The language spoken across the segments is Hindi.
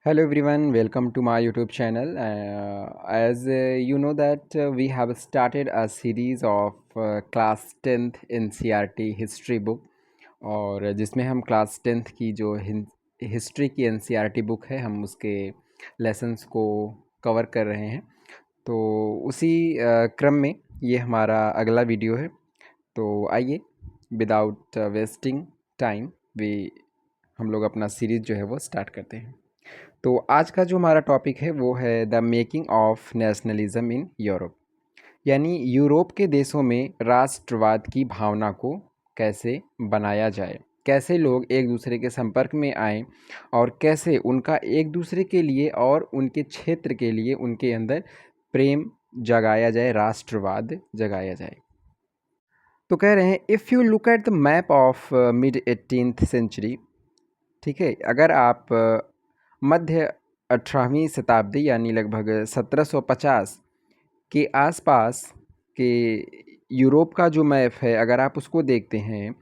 Hello everyone, welcome to my YouTube channel. As you know that we have started a series of class 10th NCERT history book और जिसमें हम क्लास 10th की जो हिस्ट्री की NCERT बुक है हम उसके लेसन्स को कवर कर रहे हैं। तो उसी क्रम में ये हमारा अगला वीडियो है। तो आइए विदाउट वेस्टिंग टाइम हम लोग अपना सीरीज़ जो है वो स्टार्ट करते हैं। तो आज का जो हमारा टॉपिक है वो है the making of nationalism in Europe, यानी यूरोप के देशों में राष्ट्रवाद की भावना को कैसे बनाया जाए, कैसे लोग एक दूसरे के संपर्क में आएँ और कैसे उनका एक दूसरे के लिए और उनके क्षेत्र के लिए उनके अंदर प्रेम जगाया जाए, राष्ट्रवाद जगाया जाए। तो कह रहे हैं if you look at the map of mid 18th century, ठीक है, अगर आप मध्य 18वीं शताब्दी यानी लगभग 1750 के आसपास के यूरोप का जो मैप है अगर आप उसको देखते हैं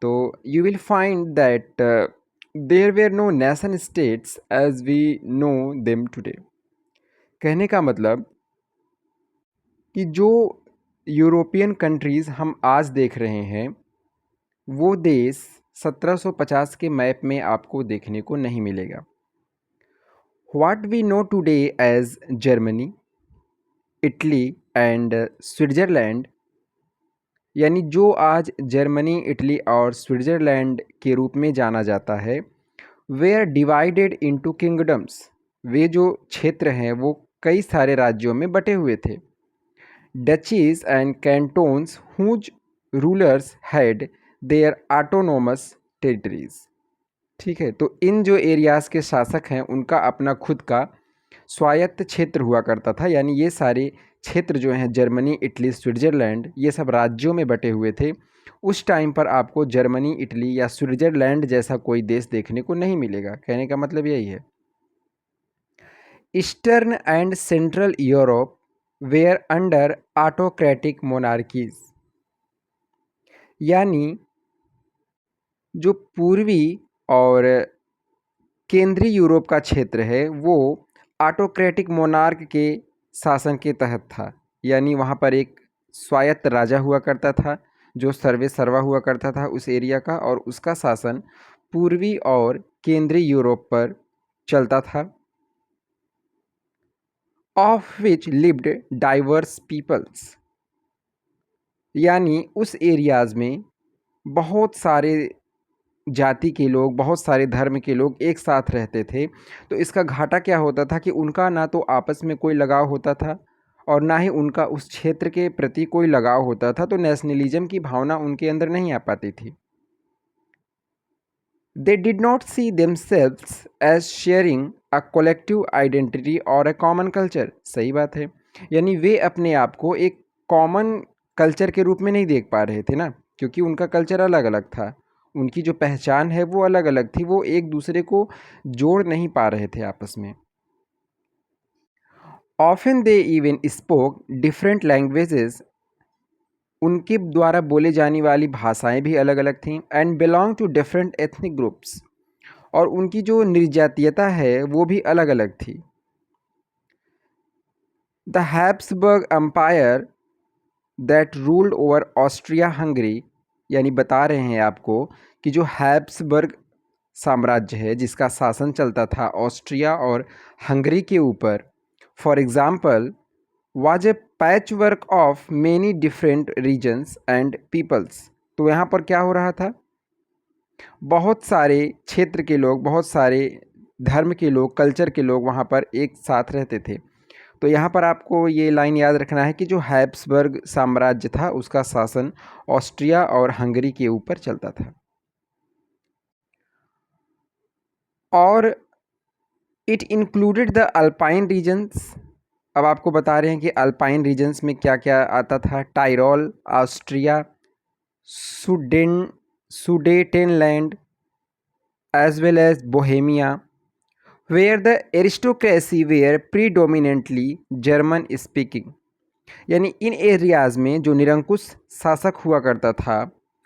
तो you will find that there were no nation states as we know them today. कहने का मतलब कि जो यूरोपियन कंट्रीज़ हम आज देख रहे हैं वो देश 1750 के मैप में आपको देखने को नहीं मिलेगा। What we know today as Germany, Italy and Switzerland, यानी जो आज जर्मनी, इटली और स्विट्ज़रलैंड के रूप में जाना जाता है, वे आर डिवाइडेड इनटू किंगडम्स। वे जो क्षेत्र हैं वो कई सारे राज्यों में बटे हुए थे। Duchies and cantons whose rulers had their autonomous territories. ठीक है, तो इन जो एरियाज़ के शासक हैं उनका अपना खुद का स्वायत्त क्षेत्र हुआ करता था, यानी ये सारे क्षेत्र जो हैं जर्मनी, इटली, स्विट्ज़रलैंड, ये सब राज्यों में बटे हुए थे। उस टाइम पर आपको जर्मनी, इटली या स्विट्ज़रलैंड जैसा कोई देश देखने को नहीं मिलेगा। कहने का मतलब यही है। Eastern and central Europe were under autocratic monarchies, यानी जो पूर्वी और केंद्रीय यूरोप का क्षेत्र है वो ऑटोक्रेटिक मोनार्क के शासन के तहत था, यानी वहाँ पर एक स्वायत्त राजा हुआ करता था जो सर्वे सर्वा हुआ करता था उस एरिया का, और उसका शासन पूर्वी और केंद्रीय यूरोप पर चलता था। Of which lived diverse peoples, यानी उस एरियाज़ में बहुत सारे जाति के लोग, बहुत सारे धर्म के लोग एक साथ रहते थे। तो इसका घाटा क्या होता था कि उनका ना तो आपस में कोई लगाव होता था और ना ही उनका उस क्षेत्र के प्रति कोई लगाव होता था, तो नेशनलिज्म की भावना उनके अंदर नहीं आ पाती थी। They did not see themselves as sharing a collective identity और अ कॉमन कल्चर। सही बात है, यानी वे अपने आप को एक कॉमन कल्चर के रूप में नहीं देख पा रहे थे ना, क्योंकि उनका कल्चर अलग अलग था, उनकी जो पहचान है वो अलग अलग थी, वो एक दूसरे को जोड़ नहीं पा रहे थे आपस में। Often they even spoke different languages, उनके द्वारा बोले जाने वाली भाषाएं भी अलग अलग थीं, and belong to different ethnic groups, और उनकी जो निर्जातीयता है वो भी अलग अलग थी। The Habsburg empire that ruled over Austria Hungary, यानी बता रहे हैं आपको कि जो हैब्सबर्ग साम्राज्य है जिसका शासन चलता था ऑस्ट्रिया और हंगरी के ऊपर, for example was a patchwork of many different regions and peoples. तो यहाँ पर क्या हो रहा था, बहुत सारे क्षेत्र के लोग, बहुत सारे धर्म के लोग, कल्चर के लोग वहाँ पर एक साथ रहते थे। तो यहाँ पर आपको ये लाइन याद रखना है कि जो हैब्सबर्ग साम्राज्य था उसका शासन ऑस्ट्रिया और हंगरी के ऊपर चलता था। और it included the Alpine regions. अब आपको बता रहे हैं कि अल्पाइन रीजन्स में क्या क्या आता था। Tyrol, Austria, Suden Sudetenland as well as Bohemia, where the aristocracy were predominantly German speaking, यानी इन एरियाज़ में जो निरंकुश शासक हुआ करता था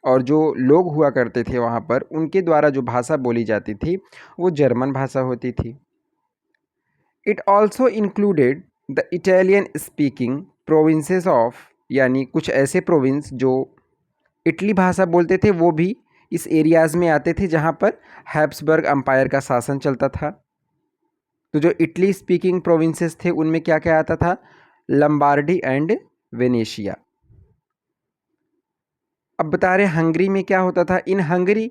और जो लोग हुआ करते थे वहाँ पर, उनके द्वारा जो भाषा बोली जाती थी वो जर्मन भाषा होती थी। It also included the Italian speaking provinces of, यानी कुछ ऐसे प्रोविंस जो इटली भाषा बोलते थे वो भी इस एरियाज़ में आते थे जहाँ पर हैब्सबर्ग अम्पायर का शासन चलता था। तो जो इटली स्पीकिंग प्रोविंसेस थे उनमें क्या क्या आता था? लंबार्डी एंड वेनेशिया। अब बता रहे हंगरी में क्या होता था। इन Hungary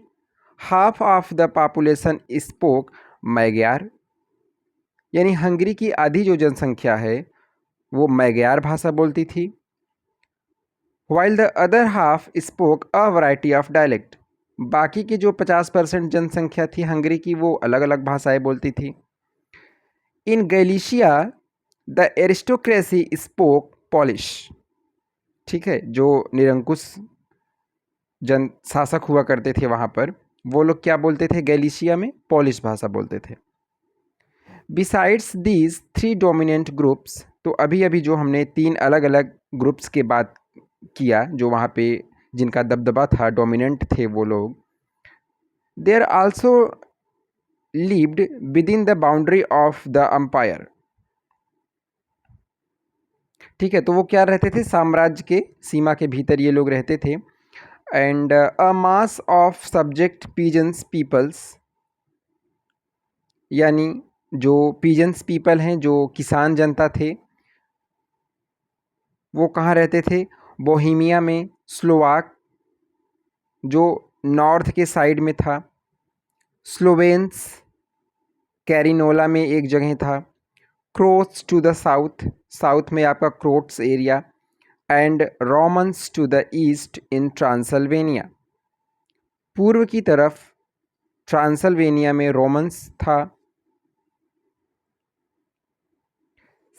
half of the population spoke Magyar, यानी हंगरी की आधी जो जनसंख्या है वो मैग्यार भाषा बोलती थी। While the other half spoke a variety of dialect, बाकी की जो 50% जनसंख्या थी हंगरी की वो अलग अलग भाषाएं बोलती थी। इन गैलिशिया द एरिस्टोक्रेसी स्पोक पॉलिश, ठीक है, जो निरंकुश जन शासक हुआ करते थे वहाँ पर वो लोग क्या बोलते थे? गैलिशिया में पॉलिश भाषा बोलते थे। Besides these three dominant groups, तो अभी अभी जो हमने तीन अलग अलग ग्रुप्स के बात किया जो वहाँ पे जिनका दबदबा था, डोमिनेंट थे वो लोग, they are also lived within the boundary of the empire. ठीक है, तो वो क्या रहते थे? साम्राज्य के सीमा के भीतर ये लोग रहते थे। And a mass of subject peasants peoples, यानी जो पीजन्स पीपल हैं, जो किसान जनता थे, वो कहाँ रहते थे? बोहेमिया में, स्लोवाक जो नॉर्थ के साइड में था, स्लोवेन्स कैरिनोला में एक जगह था, Croats to the south, south में आपका Croats area, and Romans to the east in Transylvania, पूर्व की तरफ ट्रांसल्वेनिया में रोमन्स था।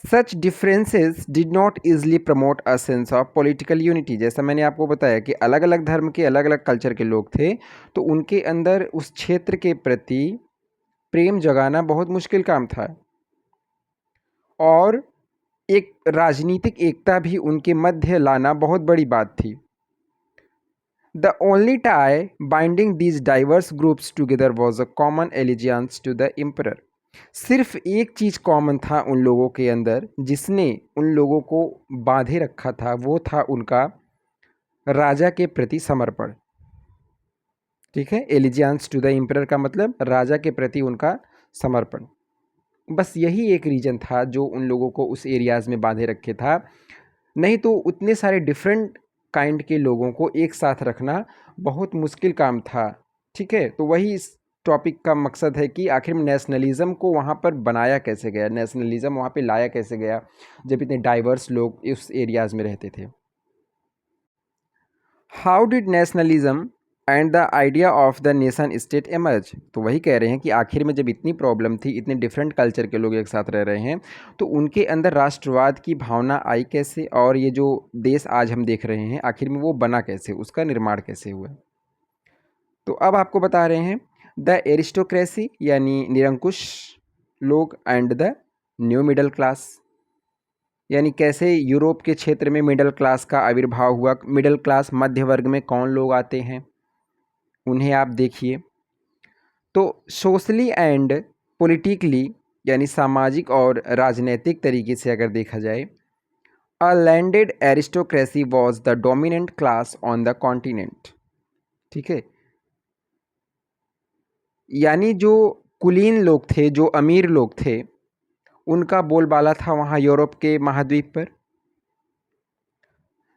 Such differences did not easily promote a sense of political unity, जैसा मैंने आपको बताया कि अलग अलग धर्म के अलग अलग कल्चर के लोग थे, तो उनके अंदर उस क्षेत्र के प्रति प्रेम जगाना बहुत मुश्किल काम था, और एक राजनीतिक एकता भी उनके मध्य लाना बहुत बड़ी बात थी। The only tie binding these diverse groups together was a common allegiance to the emperor, सिर्फ एक चीज़ कॉमन था उन लोगों के अंदर जिसने उन लोगों को बांधे रखा था, वो था उनका राजा के प्रति समर्पण। ठीक है, एलिजियंस टू द एम्परर का मतलब राजा के प्रति उनका समर्पण। बस यही एक रीज़न था जो उन लोगों को उस एरियाज़ में बांधे रखे था, नहीं तो उतने सारे डिफरेंट काइंड के लोगों को एक साथ रखना बहुत मुश्किल काम था। ठीक है, तो वही इस टॉपिक का मकसद है कि आखिर में नेशनलिज्म को वहाँ पर बनाया कैसे गया, नेशनलिज्म वहाँ पे लाया कैसे गया जब इतने डाइवर्स लोग उस एरियाज़ में रहते थे। How did nationalism and the idea of the nation state emerge, तो वही कह रहे हैं कि आखिर में जब इतनी प्रॉब्लम थी, इतने डिफरेंट कल्चर के लोग एक साथ रह रहे हैं, तो उनके अंदर राष्ट्रवाद की भावना आई कैसे, और ये जो देश आज हम देख रहे हैं आखिर में वो बना कैसे, उसका निर्माण कैसे हुआ। तो अब आपको बता रहे हैं द एरिस्टोक्रेसी यानी निरंकुश लोग and the new middle class, यानी कैसे यूरोप के क्षेत्र में मिडिल क्लास का आविर्भाव हुआ। मिडिल क्लास मध्य वर्ग में कौन लोग आते हैं उन्हें आप देखिए। तो सोशली एंड पॉलिटिकली, यानी सामाजिक और राजनीतिक तरीके से अगर देखा जाए, a landed aristocracy was the dominant class on the continent. ठीक है, यानी जो कुलीन लोग थे, जो अमीर लोग थे, उनका बोलबाला था वहाँ यूरोप के महाद्वीप पर।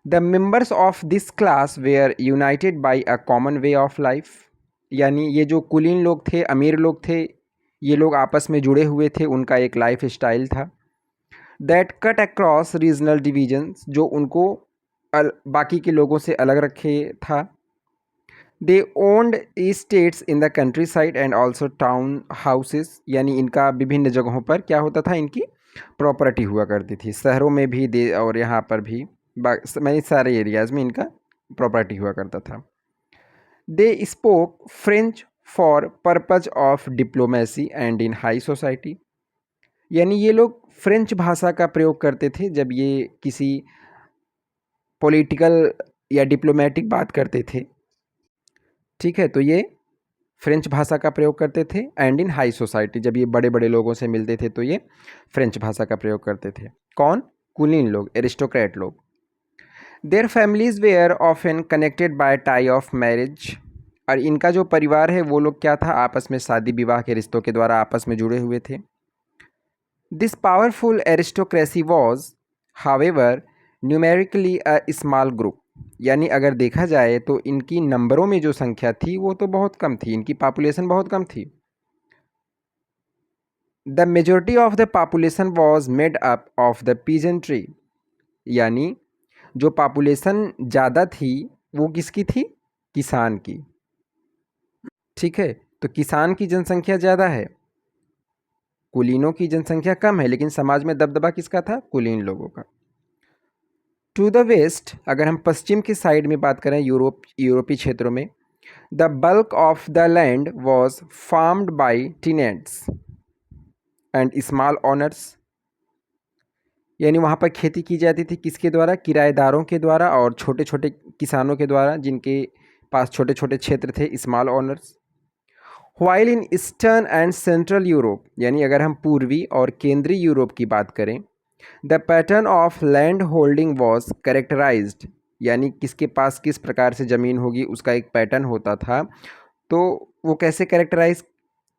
The members of this class were united by a common way of life, यानी ये जो कुलीन लोग थे, अमीर लोग थे, ये लोग आपस में जुड़े हुए थे, उनका एक लाइफ स्टाइल था। That cut across regional divisions, जो उनको बाकी के लोगों से अलग रखे था। They owned estates in the countryside and also town houses, यानी इनका विभिन्न जगहों पर क्या होता था, इनकी प्रॉपर्टी हुआ करती थी, शहरों में भी दे और यहाँ पर भी मैंने सारे एरियाज़ में इनका प्रॉपर्टी हुआ करता था। They spoke French for purpose of diplomacy and in high society, यानी ये लोग फ्रेंच भाषा का प्रयोग करते थे जब ये किसी पॉलिटिकल या डिप्लोमेटिक बात करते थे। ठीक है, तो ये फ्रेंच भाषा का प्रयोग करते थे। एंड इन हाई सोसाइटी, जब ये बड़े बड़े लोगों से मिलते थे तो ये फ्रेंच भाषा का प्रयोग करते थे। कौन? कुलीन लोग, एरिस्टोक्रेट लोग। Their families were often connected by tie of marriage, और इनका जो परिवार है वो लोग क्या था, आपस में शादी विवाह के रिश्तों के द्वारा आपस में जुड़े हुए थे। This powerful aristocracy was however numerically a small group, यानी अगर देखा जाए तो इनकी नंबरों में जो संख्या थी वो तो बहुत कम थी, इनकी पॉपुलेशन बहुत कम थी। The majority of the population was made up of the peasantry, यानी जो पॉपुलेशन ज़्यादा थी वो किसकी थी? किसान की। ठीक है, तो किसान की जनसंख्या ज़्यादा है, कुलीनों की जनसंख्या कम है, लेकिन समाज में दबदबा किसका था? कुलीन लोगों का। टू द वेस्ट, अगर हम पश्चिम की साइड में बात करें, यूरोपीय क्षेत्रों में, the bulk of the land was farmed by tenants and small honours, यानी वहाँ पर खेती की जाती थी किसके द्वारा? किराएदारों के द्वारा और छोटे छोटे किसानों के द्वारा, जिनके पास छोटे छोटे क्षेत्र थे, small honours. While in eastern and central Europe, यानी अगर हम पूर्वी और केंद्रीय यूरोप की बात करें, the pattern of land holding was characterised, यानी किसके पास किस प्रकार से ज़मीन होगी उसका एक पैटर्न होता था। तो वो कैसे करेक्टराइज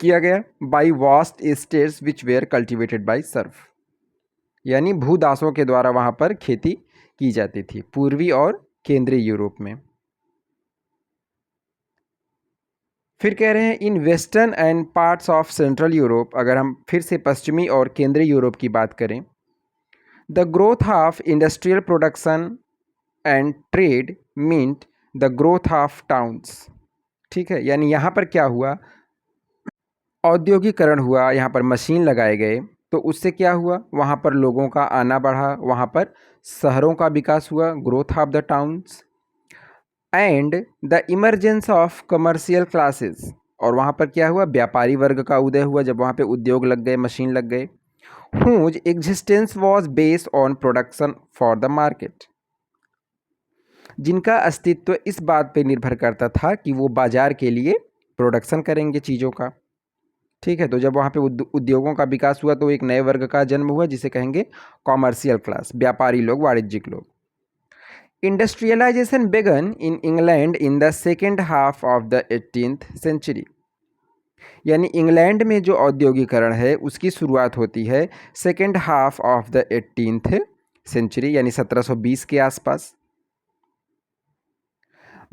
किया गया? By vast estates which were cultivated by serf, यानी भूदासों के द्वारा वहाँ पर खेती की जाती थी पूर्वी और केंद्रीय यूरोप में। फिर कह रहे हैं in western and parts of central Europe, अगर हम फिर से पश्चिमी और केंद्रीय यूरोप की बात करें, the growth of industrial production and trade meant the growth of towns. ठीक है, यानी यहाँ पर क्या हुआ? औद्योगिकरण हुआ, यहाँ पर मशीन लगाए गए, तो उससे क्या हुआ? वहाँ पर लोगों का आना बढ़ा, वहाँ पर शहरों का विकास हुआ, growth of the towns. And the emergence of commercial classes, और वहाँ पर क्या हुआ? व्यापारी वर्ग का उदय हुआ, जब वहाँ पे उद्योग लग गए, मशीन लग गए। Whose existence was based on production for the market, जिनका अस्तित्व इस बात पे निर्भर करता था कि वो बाजार के लिए प्रोडक्शन करेंगे चीज़ों का। ठीक है, तो जब वहाँ पे उद्योगों का विकास हुआ तो एक नए वर्ग का जन्म हुआ जिसे कहेंगे कॉमर्शियल क्लास, व्यापारी लोग, वाणिज्यिक लोग। Industrialisation began in England in the second half of the 18th century, यानी इंग्लैंड में जो औद्योगिकरण है उसकी शुरुआत होती है second half of the 18th century, यानी 1720 के आसपास।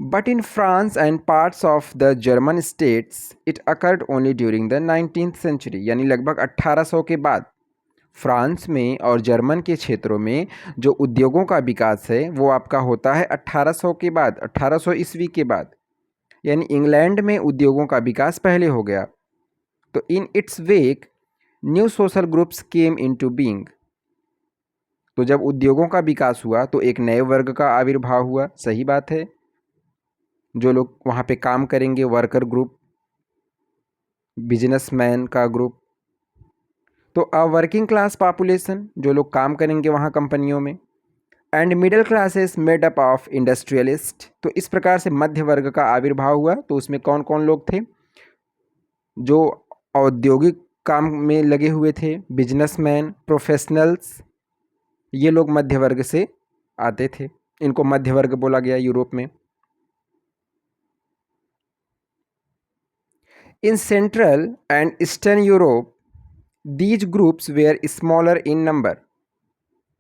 But in France and parts of the German states it occurred only during the 19th century, यानी लगभग 1800 के बाद फ्रांस में और जर्मन के क्षेत्रों में जो उद्योगों का विकास है वो आपका होता है 1800 के बाद, 1800 ईस्वी के बाद, यानी इंग्लैंड में उद्योगों का विकास पहले हो गया। तो in its wake new social groups came into being, तो जब उद्योगों का विकास हुआ तो एक नए वर्ग का आविर्भाव हुआ, सही बात है, जो लोग वहाँ पे काम करेंगे, वर्कर ग्रुप, बिजनेसमैन का ग्रुप। तो अ वर्किंग क्लास पॉपुलेशन, जो लोग काम करेंगे वहाँ कंपनियों में। And middle classes made up of industrialist, तो इस प्रकार से मध्य वर्ग का आविर्भाव हुआ। तो उसमें कौन कौन लोग थे? जो औद्योगिक काम में लगे हुए थे, बिजनेसमैन, प्रोफेशनल्स, ये लोग मध्य वर्ग से आते थे, इनको मध्य वर्ग बोला गया यूरोप में। In central and eastern Europe these groups were smaller in number.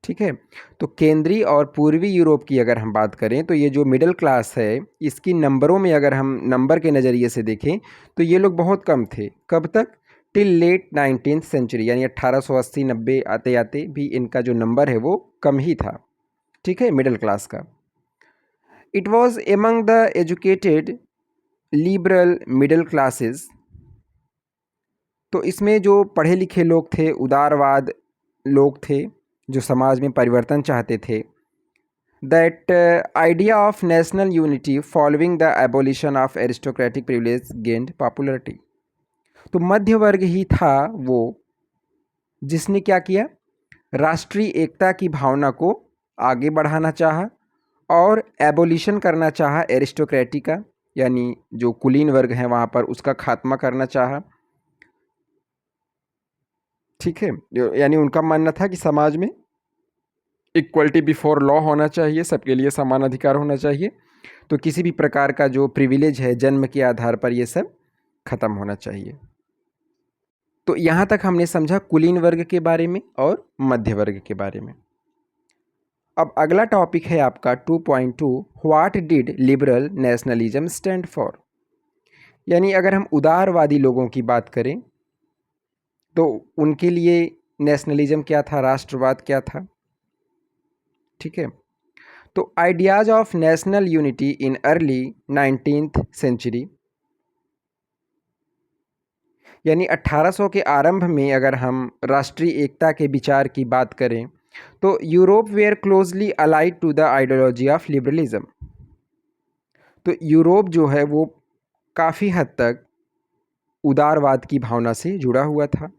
ठीक है, तो केंद्रीय और पूर्वी यूरोप की अगर हम बात करें तो ये जो मिडिल क्लास है इसकी नंबरों में अगर हम नंबर के नज़रिए से देखें तो ये लोग बहुत कम थे। कब तक? टिल लेट 19th सेंचुरी, यानी 1880-90 आते आते भी इनका जो नंबर है वो कम ही था। ठीक है, मिडिल क्लास का। It was among the educated liberal middle classes, तो इसमें जो पढ़े लिखे लोग थे, उदारवाद लोग थे जो समाज में परिवर्तन चाहते थे। That idea of national unity following the abolition of aristocratic privilege gained popularity, तो मध्य वर्ग ही था वो जिसने क्या किया? राष्ट्रीय एकता की भावना को आगे बढ़ाना चाहा और एबोलिशन करना चाहा एरिस्टोक्रेटी का, यानी जो कुलीन वर्ग हैं वहाँ पर उसका खात्मा करना चाहा। ठीक है, यानी उनका मानना था कि समाज में इक्वलिटी बिफोर लॉ होना चाहिए, सबके लिए समान अधिकार होना चाहिए। तो किसी भी प्रकार का जो प्रिविलेज है जन्म के आधार पर ये सब खत्म होना चाहिए। तो यहाँ तक हमने समझा कुलीन वर्ग के बारे में और मध्य वर्ग के बारे में। अब अगला टॉपिक है आपका 2.2, what did liberal nationalism stand for. यानी अगर हम उदारवादी लोगों की बात करें तो उनके लिए नेशनलिज्म क्या था, राष्ट्रवाद क्या था। ठीक है, तो ideas of national unity in early 19th century, यानी 1800 के आरंभ में अगर हम राष्ट्रीय एकता के विचार की बात करें तो Europe were closely allied to the ideology of liberalism. तो यूरोप जो है वो काफ़ी हद तक उदारवाद की भावना से जुड़ा हुआ था।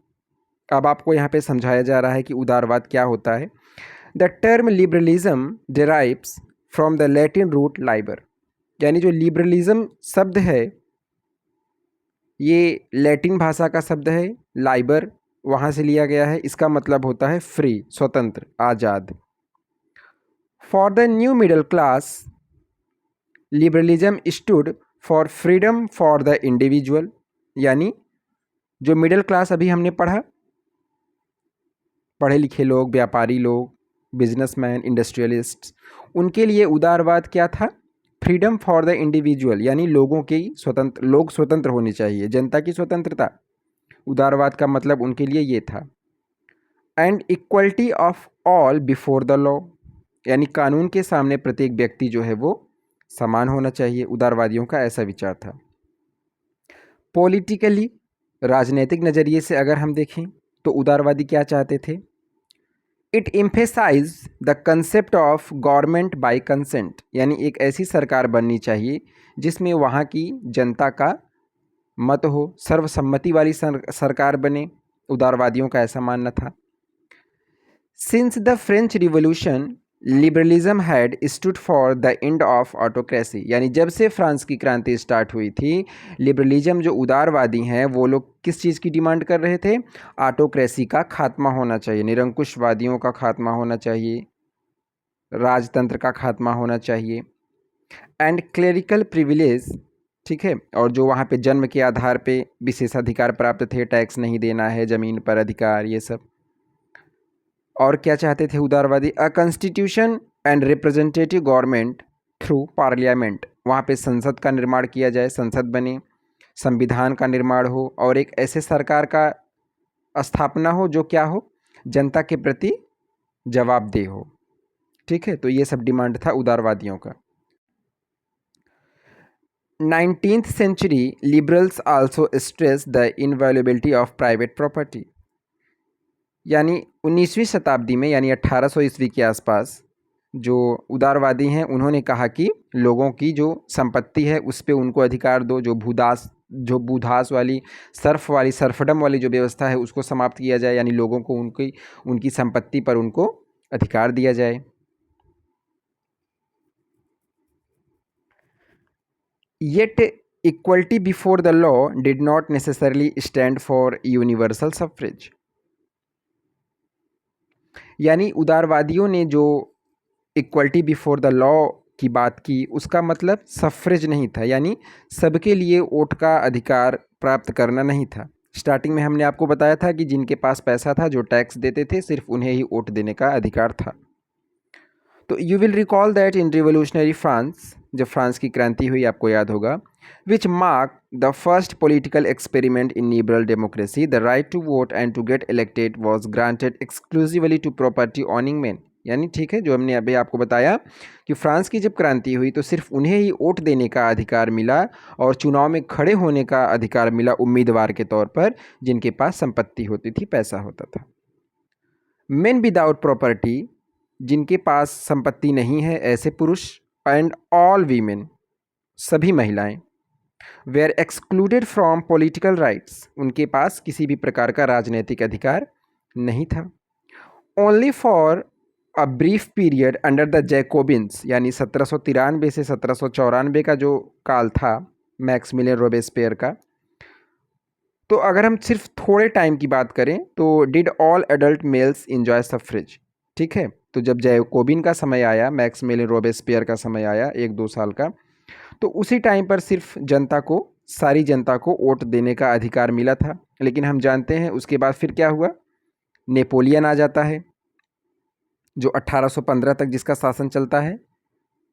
अब आपको यहाँ पे समझाया जा रहा है कि उदारवाद क्या होता है। The term liberalism derives from the Latin root liber, यानी जो लिबरलिज्म शब्द है ये लैटिन भाषा का शब्द है, लाइबर वहाँ से लिया गया है। इसका मतलब होता है फ्री, स्वतंत्र, आज़ाद। For the new middle class liberalism stood for freedom for the individual, यानी जो मिडिल क्लास अभी हमने पढ़ा, पढ़े लिखे लोग, व्यापारी लोग, बिजनेसमैन, इंडस्ट्रियलिस्ट, उनके लिए उदारवाद क्या था, फ्रीडम फॉर द इंडिविजुअल, यानी लोगों की लोग स्वतंत्र होने चाहिए, जनता की स्वतंत्रता। उदारवाद का मतलब उनके लिए ये था। And equality of all before the law, यानी कानून के सामने प्रत्येक व्यक्ति जो है वो समान होना चाहिए। उदारवादियों का ऐसा विचार था। पॉलिटिकली, राजनीतिक नज़रिए से अगर हम देखें तो उदारवादी क्या चाहते थे, it emphasise the concept of government by consent, यानी एक ऐसी सरकार बननी चाहिए जिसमें वहाँ की जनता का मत हो, सर्वसम्मति वाली सरकार बने। उदारवादियों का ऐसा मानना था। Since the French revolution liberalism had stood for the end of autocracy, यानी जब से फ्रांस की क्रांति स्टार्ट हुई थी, लिबरलिज्म जो उदारवादी हैं वो लोग किस चीज़ की डिमांड कर रहे थे, ऑटोक्रेसी का खात्मा होना चाहिए, निरंकुशवादियों का खात्मा होना चाहिए, राजतंत्र का खात्मा होना चाहिए। एंड क्लेरिकल प्रिविलेज, ठीक है, और जो वहाँ पे जन्म के आधार पे विशेषाधिकार प्राप्त थे, टैक्स नहीं देना है, ज़मीन पर अधिकार, ये सब। और क्या चाहते थे उदारवादी, a constitution and representative government through parliament, वहाँ पे संसद का निर्माण किया जाए, संसद बने, संविधान का निर्माण हो और एक ऐसे सरकार का स्थापना हो जो क्या हो, जनता के प्रति जवाबदेह हो। ठीक है, तो ये सब डिमांड था उदारवादियों का। 19th century liberals also stress the invaluability of private property, यानी 19वीं शताब्दी में, यानी 1800 ईस्वी के आसपास जो उदारवादी हैं उन्होंने कहा कि लोगों की जो संपत्ति है उस पे उनको अधिकार दो, जो भूदास वाली, सर्फडम वाली जो व्यवस्था है उसको समाप्त किया जाए, यानी लोगों को उनकी संपत्ति पर उनको अधिकार दिया जाए। Yet equality before the law did not necessarily stand for universal suffrage, यानी उदारवादियों ने जो इक्वलिटी बिफोर द लॉ की बात की उसका मतलब सफ्रेज नहीं था, यानी सबके लिए वोट का अधिकार प्राप्त करना नहीं था। स्टार्टिंग में हमने आपको बताया था कि जिनके पास पैसा था, जो टैक्स देते थे, सिर्फ उन्हें ही वोट देने का अधिकार था। तो you will recall that in revolutionary France, जब फ्रांस की क्रांति हुई आपको याद होगा, which mark the first political experiment in liberal democracy, the right to vote and to get elected was granted exclusively to property owning man, यानी ठीक है, जो हमने अभी आपको बताया कि फ्रांस की जब क्रांति हुई तो सिर्फ उन्हें ही वोट देने का अधिकार मिला और चुनाव में खड़े होने का अधिकार मिला उम्मीदवार के तौर पर, जिनके पास संपत्ति होती थी, पैसा होता था। मेन विदाउट प्रॉपर्टी, जिनके पास संपत्ति नहीं है, ऐसे पुरुष, एंड ऑल वीमेन, सभी महिलाएं, were excluded from political rights, उनके पास किसी भी प्रकार का राजनीतिक अधिकार नहीं था। Only for a brief period under the Jacobins, यानी 1793 से 1794 का जो काल था मैक्सिमिलियन रोबेस्पियर का। तो अगर हम सिर्फ थोड़े टाइम की बात करें तो did all adult males enjoy suffrage, ठीक है। तो जब जैकोबिन का समय आया, मैक्सिमिलियन रोबेस्पियर का समय आया 1-2 साल का, तो उसी टाइम पर सिर्फ जनता को, सारी जनता को वोट देने का अधिकार मिला था। लेकिन हम जानते हैं उसके बाद फिर क्या हुआ, नेपोलियन आ जाता है जो 1815 तक जिसका शासन चलता है।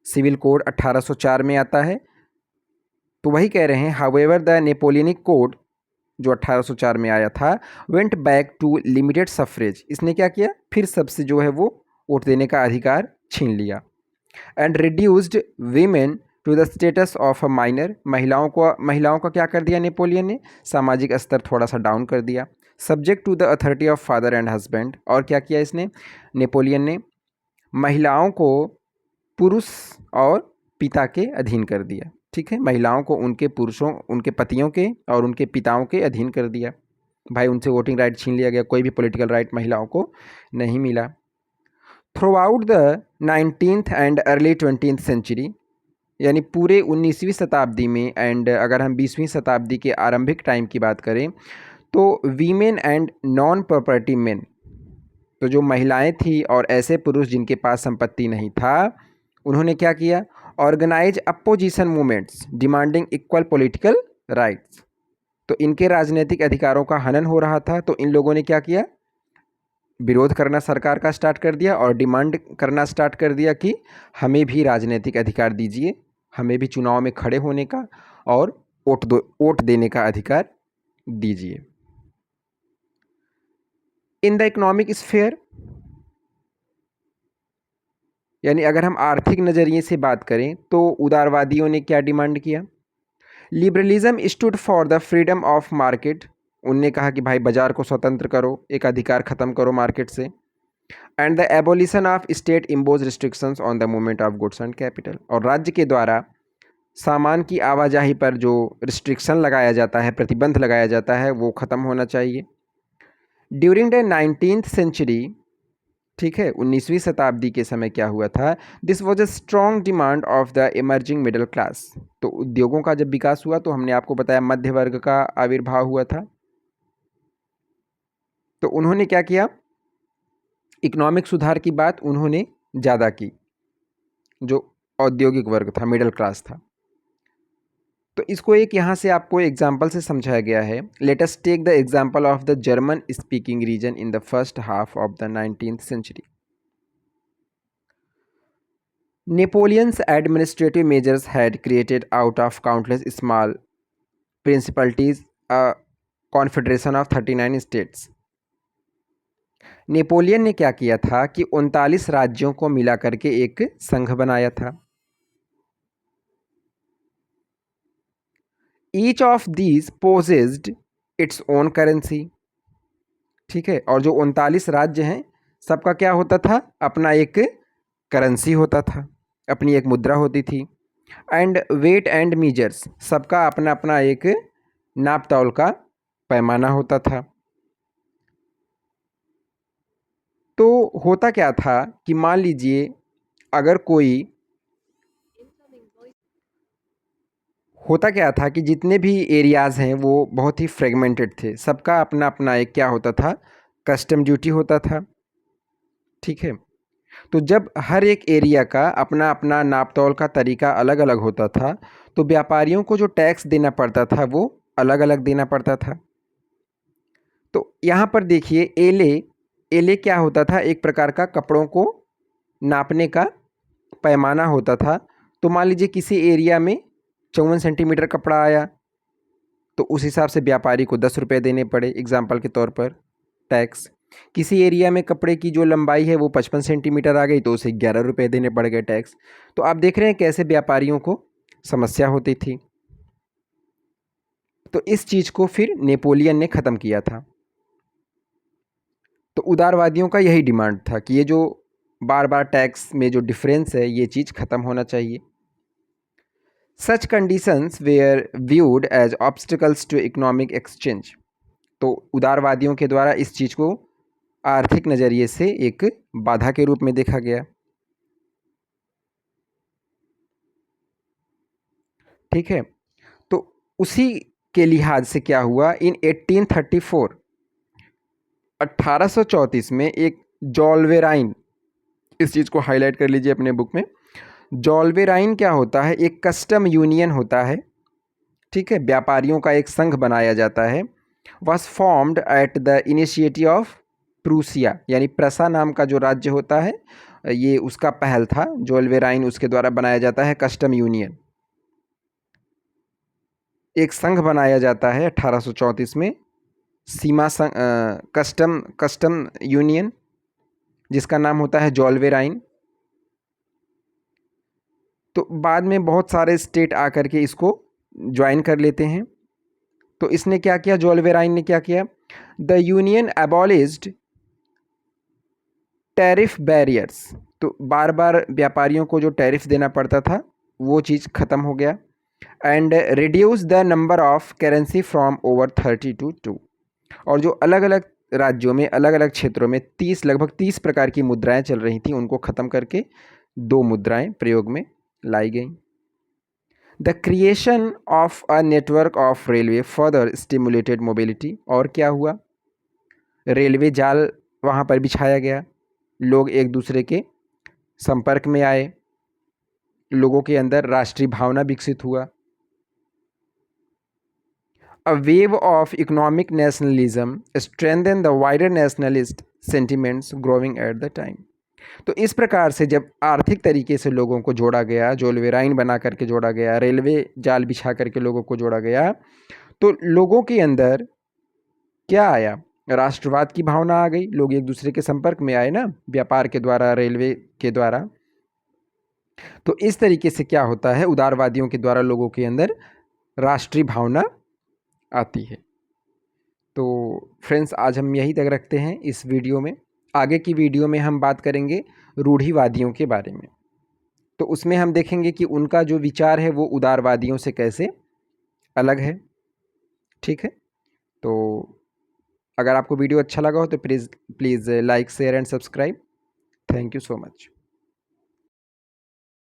सिविल कोड 1804 में आता है। तो वही कह रहे हैं, हाउएवर द नेपोलियनिक कोड जो 1804 में आया था went back to limited suffrage, इसने क्या किया, फिर सबसे जो है वो वोट देने का अधिकार छीन लिया। And reduced women to the status of a minor, महिलाओं का क्या कर दिया नेपोलियन ने, सामाजिक स्तर थोड़ा सा डाउन कर दिया। Subject to the authority of father and husband, और क्या किया इसने, नेपोलियन ने महिलाओं को पुरुष और पिता के अधीन कर दिया, ठीक है। महिलाओं को उनके पुरुषों, उनके पतियों के और उनके पिताओं के अधीन कर दिया। भाई उनसे वोटिंग राइट छीन लिया गया, कोई भी पॉलिटिकल राइट महिलाओं को नहीं मिला। Throughout the 19th and early 20th century, यानी पूरे 19वीं शताब्दी में एंड अगर हम 20वीं शताब्दी के आरंभिक टाइम की बात करें तो women and non property main, तो जो महिलाएं थी और ऐसे पुरुष जिनके पास संपत्ति नहीं था, उन्होंने क्या किया, organise opposition movements demanding equal political rights. तो इनके राजनीतिक अधिकारों का हनन हो रहा था, तो इन लोगों ने क्या किया, विरोध करना सरकार का स्टार्ट कर दिया और डिमांड करना स्टार्ट कर दिया कि हमें भी राजनीतिक अधिकार दीजिए, हमें भी चुनाव में खड़े होने का और वोट देने का अधिकार दीजिए। इन द इकोनॉमिक स्फेयर, यानी अगर हम आर्थिक नज़रिए से बात करें तो उदारवादियों ने क्या डिमांड किया, liberalism stood for the freedom of market, उनने कहा कि भाई बाजार को स्वतंत्र करो, एक अधिकार ख़त्म करो मार्केट से। And the abolition of state impose restrictions on the movement of goods and capital, और राज्य के द्वारा सामान की आवाजाही पर जो रिस्ट्रिक्शन लगाया जाता है, प्रतिबंध लगाया जाता है, वो ख़त्म होना चाहिए। ड्यूरिंग द 19th सेंचुरी, ठीक है, 19वीं शताब्दी के समय क्या हुआ था, this was a strong demand of the emerging middle class. तो उद्योगों का जब विकास हुआ तो हमने आपको बताया मध्य वर्ग का आविर्भाव हुआ था। तो उन्होंने क्या किया, इकोनॉमिक सुधार की बात उन्होंने ज़्यादा की, जो औद्योगिक वर्ग था, मिडिल क्लास था। तो इसको एक यहाँ से आपको एग्जाम्पल से समझाया गया है। Let us take the example of the German speaking region in the first half of the 19th century. Napoleon's administrative measures had created out of countless small principalities a confederation of 39 states. Napoleon ने क्या किया था कि 39 राज्यों को मिला करके एक संघ बनाया था। Each of these possessed its own currency, ठीक है। और जो 39 राज्य हैं सबका क्या होता था, अपना एक करेंसी होता था, अपनी एक मुद्रा होती थी। एंड वेट एंड मीजर्स, सबका अपना अपना एक नाप तौल का पैमाना होता था। तो होता क्या था कि मान लीजिए अगर कोई, होता क्या था कि जितने भी एरियाज़ हैं वो बहुत ही फ्रेगमेंटेड थे, सबका अपना अपना एक क्या होता था, कस्टम ड्यूटी होता था, ठीक है। तो जब हर एक एरिया का अपना अपना नाप तौल का तरीका अलग अलग होता था, तो व्यापारियों को जो टैक्स देना पड़ता था वो अलग अलग देना पड़ता था। तो यहाँ पर देखिए एले, एले क्या होता था, एक प्रकार का कपड़ों को नापने का पैमाना होता था। तो मान लीजिए किसी एरिया में 54 सेंटीमीटर कपड़ा आया तो उस हिसाब से व्यापारी को 10 रुपये देने पड़े एग्जाम्पल के तौर पर टैक्स। किसी एरिया में कपड़े की जो लंबाई है वो 55 सेंटीमीटर आ गई तो उसे 11 रुपये देने पड़ गए टैक्स। तो आप देख रहे हैं कैसे व्यापारियों को समस्या होती थी। तो इस चीज़ को फिर नेपोलियन ने ख़त्म किया था। तो उदारवादियों का यही डिमांड था कि ये जो बार बार टैक्स में जो डिफरेंस है ये चीज़ ख़त्म होना चाहिए। Such conditions were viewed as obstacles to economic exchange, तो उदारवादियों के द्वारा इस चीज़ को आर्थिक नज़रिए से एक बाधा के रूप में देखा गया। ठीक है, तो उसी के लिहाज से क्या हुआ, इन 1834 1834 में एक जॉल्वेराइन, इस चीज़ को हाईलाइट कर लीजिए अपने बुक में। जॉल्वेराइन क्या होता है, एक कस्टम यूनियन होता है। ठीक है, व्यापारियों का एक संघ बनाया जाता है। Was formed at the initiative of Prussia, यानी प्रसा नाम का जो राज्य होता है, ये उसका पहल था। जॉल्वेराइन उसके द्वारा बनाया जाता है कस्टम यूनियन, एक संघ बनाया जाता है 1834 में, सीमा संघ, कस्टम यूनियन, जिसका नाम होता है जॉल्वेराइन। तो बाद में बहुत सारे स्टेट आकर के इसको ज्वाइन कर लेते हैं। तो इसने क्या किया, जॉल्वेराइन ने क्या किया, the union abolished tariff barriers. तो बार बार व्यापारियों को जो टैरिफ देना पड़ता था वो चीज़ ख़त्म हो गया। And reduce the number of currency from over 30 to 2। और जो अलग अलग राज्यों में, अलग अलग क्षेत्रों में लगभग 30 प्रकार की मुद्राएं चल रही थी, उनको ख़त्म करके 2 मुद्राएं प्रयोग में लाई गई। The creation of a network of railway further stimulated mobility. और क्या हुआ, रेलवे जाल वहाँ पर बिछाया गया, लोग एक दूसरे के संपर्क में आए, लोगों के अंदर राष्ट्रीय भावना विकसित हुआ। A wave of economic nationalism strengthened the wider nationalist sentiments growing at the time। तो इस प्रकार से जब आर्थिक तरीके से लोगों को जोड़ा गया, जॉल्वेराइन बना करके जोड़ा गया, रेलवे जाल बिछा करके लोगों को जोड़ा गया, तो लोगों के अंदर क्या आया, राष्ट्रवाद की भावना आ गई। लोग एक दूसरे के संपर्क में आए ना, व्यापार के द्वारा, रेलवे के द्वारा। तो इस तरीके से क्या होता है, उदारवादियों के द्वारा लोगों के अंदर राष्ट्रीय भावना आती है। तो फ्रेंड्स, आज हम यहीं तक रखते हैं इस वीडियो में। आगे की वीडियो में हम बात करेंगे रूढ़िवादियों के बारे में। तो उसमें हम देखेंगे कि उनका जो विचार है वो उदारवादियों से कैसे अलग है। ठीक है, तो अगर आपको वीडियो अच्छा लगा हो तो please like, share and subscribe. Thank you so much.